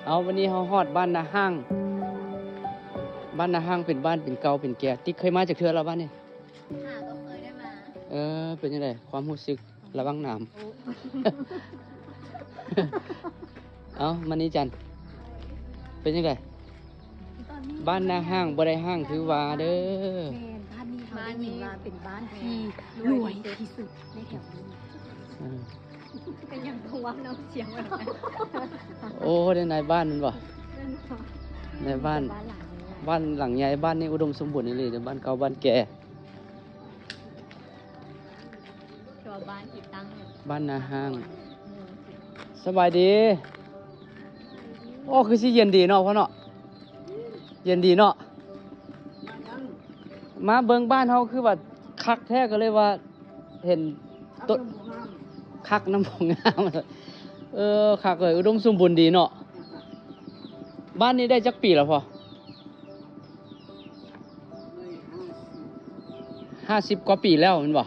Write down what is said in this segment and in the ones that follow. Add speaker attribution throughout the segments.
Speaker 1: เอาวันนี้เฮาฮอดบ้านนาห้างบ้านนาห้างเป็นบ้านเป็นเก่าเป็นแก่ติ๊กเคยมาจากเทื่อแล้วบ้านนี่
Speaker 2: ค่ะก็เคยได้มา
Speaker 1: เป็นยังไงความรู้สึกระวังน้ำ เอามานี่จันเป็นยังไงบ้านนาห้างบ่ได้ห้างถือว่าเด้อ
Speaker 2: แม่บ้านนี้เขาได้ยินว่าเป็นบ้านที่รวยที่สุดในแถวนี้
Speaker 1: เออ
Speaker 2: เป็นอย่างตัวว่าน้ำเสียงแบบนั้น
Speaker 1: โอ้ได้ในบ้านมันบ่ในบ้าน
Speaker 2: บ้านหลังนี้
Speaker 1: บ้านหลังใหญ่บ้านนี้อุดมสมบูรณ์นี่เลยแต่บ้านเก่าบ้านแก่
Speaker 2: ตัวบ้านที่ตั้ง
Speaker 1: บ้านนาห้างสบายดีโอ้คือสิเย็นดีเนาะพ่อเนาะเย็นดีเนาะมาเบิ่งบ้านเฮาคือว่าคักแท้ก็เลยว่าเห็นต้นคักน้ำผงงามคักเลยอุดมสมบูรณ์ดีเนาะบ้านนี้ได้จักปีแล้วพ่อ50 กว่าปีแล้วแม่นบ่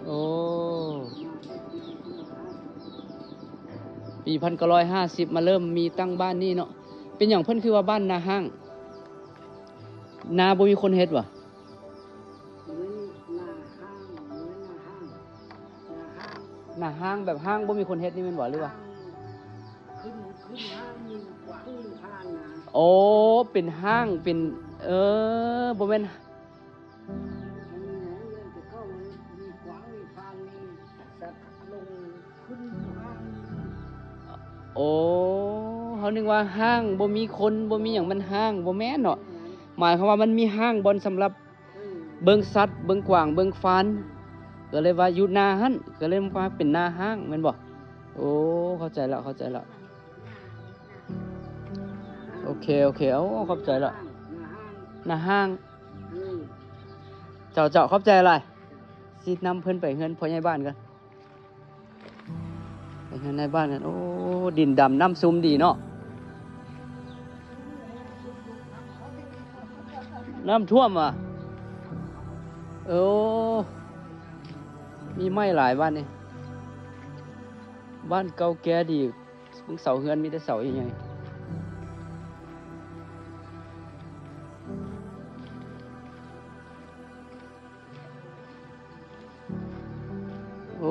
Speaker 1: โอ้ปี1950มาเริ่มมีตั้งบ้านนี่เนาะเป็นอย่างเพิ่นคือว่าบ้านนาห้างนาบ่มีคนเฮ็ดวะนาห้างแบบห้างบ่มีคนเฮ็ดนี่แม่นบ่หรือว่าขึ้นห้างมีกว้างห้างนะโอ้เป็นห้างเป็นบ่แม่นโอ้เขานึกว่าห้างบ่มีคนบ่มีหยังมันห้างบ่แม่นเนาะหมายความว่ามันมีห้างบ่สำหรับเบิ่งสัตว์เบิ่งกวางเบิ่งฟานก็เลยว่าอยู่นาหั่นก็เลยมาเป็นนาห้างแม่นบ่โอ้เข้าใจแล้วโอเคเอ้าเข้าใจแล้วนาห้างเจ้าเข้าใจอะไรสินำเพิ่นไปเฮือนพ่อใหญ่บ้านกันไปเฮือนในบ้านกันโอ้ดินดำน้ำซุ่มดีเนาะน้ำท่วมอ่ะโอ้มีไม้หลายบ้านนี่บ้านเก่าแก่ดีเพิ่งเสาเฮือนมีแต่เสาใหญ่ๆโอ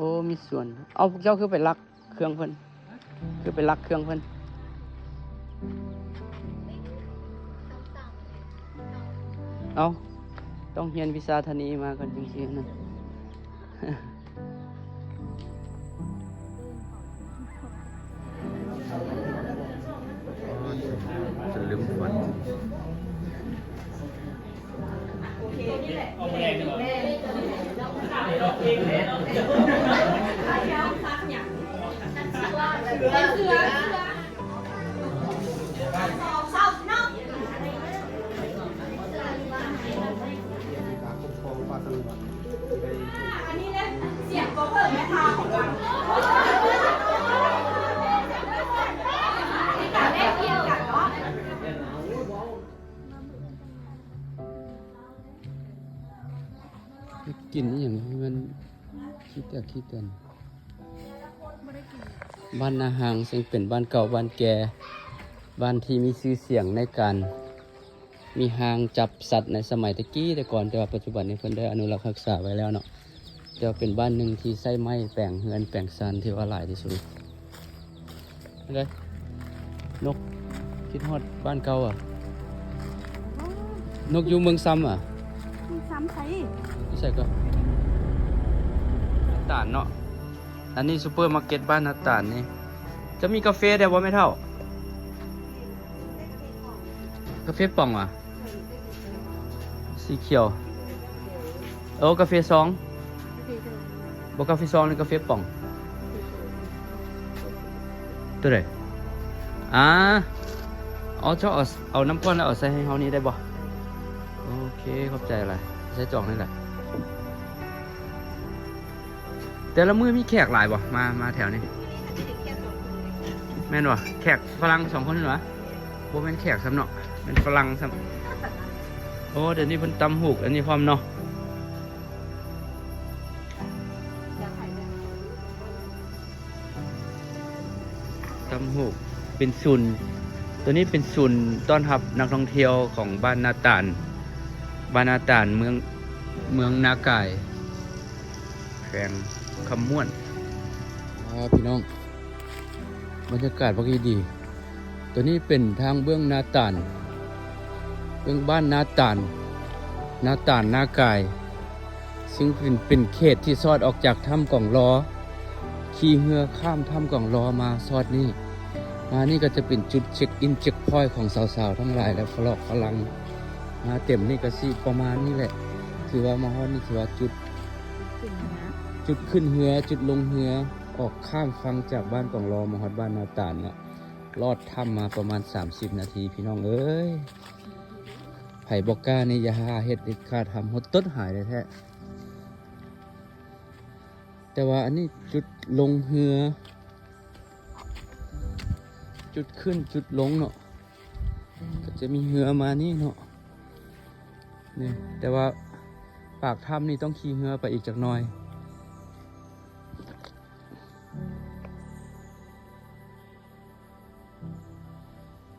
Speaker 1: ้มีส่วนเอาพวกเจ้าคือไปลักเครื่องเพิ่นเอาต้องเรียนวิชาธนีมากันจริงๆนะ
Speaker 3: จะลืมฝัน
Speaker 4: อันนี้เนี่ยเสียงก็เพิ่มแม่ทาของเราที่การแรกเกี่ยวกันเนาะ
Speaker 1: กินอหย่างที่มันคิดแต่บ้านนาหางซึ่งเป็นบ้านเก่าบ้านแก่บ้านที่มีชื่อเสียงในการมีหางจับสัตว์ในสมัยตะกี้แต่ก่อนแต่ว่าปัจจุบันนี้เพิ่นได้อนุรักษ์รักษาไว้แล้วเนาะจะเป็นบ้านหนึ่งที่ใช้ไม้แปลงเฮือนแปลงซานที่ว่าหลายที่สุดอะไรนกคิดฮอดบ้านเก่าอ่ะนกอยู่เมืองซ้ำอ่ะ
Speaker 4: ซ้ำใคร
Speaker 1: ไม่ใช่ก็น้ำตาลเนาะอันนี้ซูเปอร์มาร์เก็ตบ้านน้ำตาลนี่จะมีกาแฟแต่ว่าไม่เท่ากาแฟป่องอ่ะสีเขียวกาแฟซองบอกกาแฟซองหรือกาแฟป่องตัวไหนเจ้าเอาน้ำก้อนแล้วเอาใส่ให้เขานี่ได้บ่โอเคขอบใจอะไรใส่จองนี่แหละแต่ละมือมีแขกหลายบ่มาแถวนี้แม่นวะแขกฝรั่ง2 คนเหรอบ่แม่นแขกซ้ำเนาะเป็นฝรั่งซ้ำโอ้เดี๋ยวนี้เพิ่นตำหูกอันนี้พร้อมเนาะ ตำหูกเป็นศูนย์ตัวนี้เป็นศูนย์ต้อนรับนักท่องเที่ยวของบ้านนาตาลเมืองนากายแขวงคำม่วนพี่น้องบรรยากาศพอดี ตัวนี้เป็นทางเบื้องนาตาลเบื้องบ้านนาตาลนากายซึ่งเป็นเขตที่ซอดออกจากถ้ำกล่องล้อขี่เรือข้ามถ้ำกล่องล้อมาซอดนี่มานี่ก็จะเป็นจุดเช็คอินเช็คพอยต์ของสาวๆทั้งหลายและฝรั่งมาเต็มนี่ก็สิประมาณนี้แหละถือว่ามาฮอดนี่ถือว่าจุดขึ้นเรือจุดลงเรือออกข้ามฟังจากบ้านกล่องล้อมาฮอดบ้านนาตาลเนาะลอดถ้ำมาประมาณ30นาทีพี่น้องเอ้ยไผ่บอกก้านี่อย่าหาเฮ็ดเด็ดขาดทำหดต้นหายเลยแท้แต่ว่าอันนี้จุดลงเรือจุดขึ้นจุดลงเนาะก็จะมีเรือมานี่เนาะนี่แต่ว่าปากถ้ำนี่ต้องขี่เรือไปอีกจักหน่อย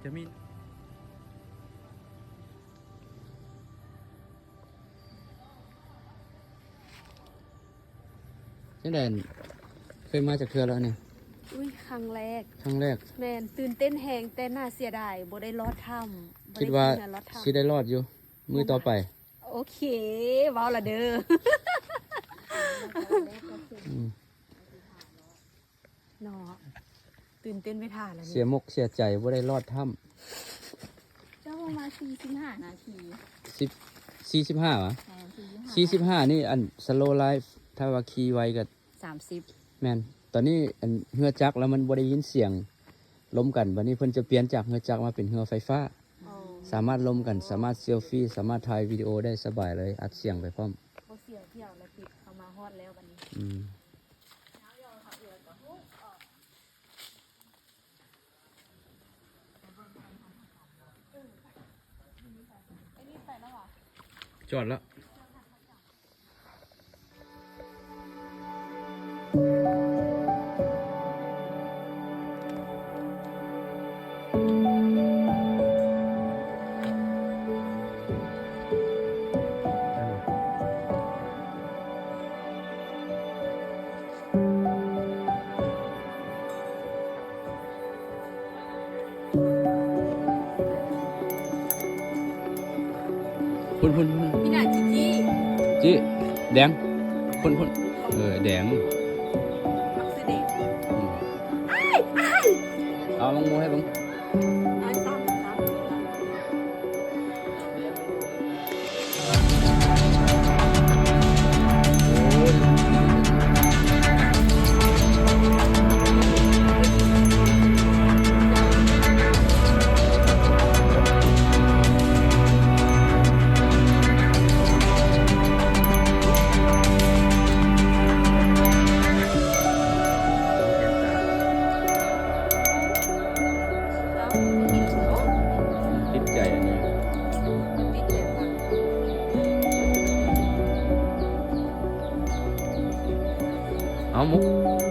Speaker 1: จะมีจังได๋เคยมาจากเทื่อแล้วเนี่ย
Speaker 2: อุ้ยครั้งแรก แมนตื่นเต้นแหงแต่น่าเสียดายบ่ได้ลอดถ้ำบ่
Speaker 1: คิดว่า
Speaker 2: ขึ้นลอดถ้
Speaker 1: สิได้รอดอยู่มือต่อไป
Speaker 2: ำโอเคว้าวละเด้อ
Speaker 1: อืม
Speaker 2: เนาะตื่นเต้นไม่ทานแล้ว
Speaker 1: เสีย
Speaker 2: นี่
Speaker 1: มกเสียใจว่าได้รอดถ้
Speaker 4: เจ้าประมาณ45 นาที
Speaker 1: ำ45วะ45นี่อันสโลไลฟ์ถ้าว่าขี่ไวก็
Speaker 2: 30
Speaker 1: แม่นตอนนี้อันเรือจักรแล้วมันบ่ได้ยินเสียงล้มกันบัดนี้เพิ่นจะเปลี่ยนจากเรือจักรมาเป็นเรือไฟฟ้า สามารถล้มกันสามารถเซลฟี่สามารถถ่ายวิดีโอได้สบายเลยอัดเสียงไปพร้อม
Speaker 2: บ่เสียเที่ยวแล้วติดเอามาฮอดแล้วบัดนี้
Speaker 1: อืมจอดแล้วพุ่น
Speaker 2: พี่นาจิจี้
Speaker 1: จิแดงพุ่นแดง
Speaker 2: ออกซิเดต
Speaker 1: อืมเอาลงมือให้ผม
Speaker 2: อันซ้ำ
Speaker 1: โอ้ยติดใจอันนี้
Speaker 2: ติดแล้วค่ะ
Speaker 1: เอามุก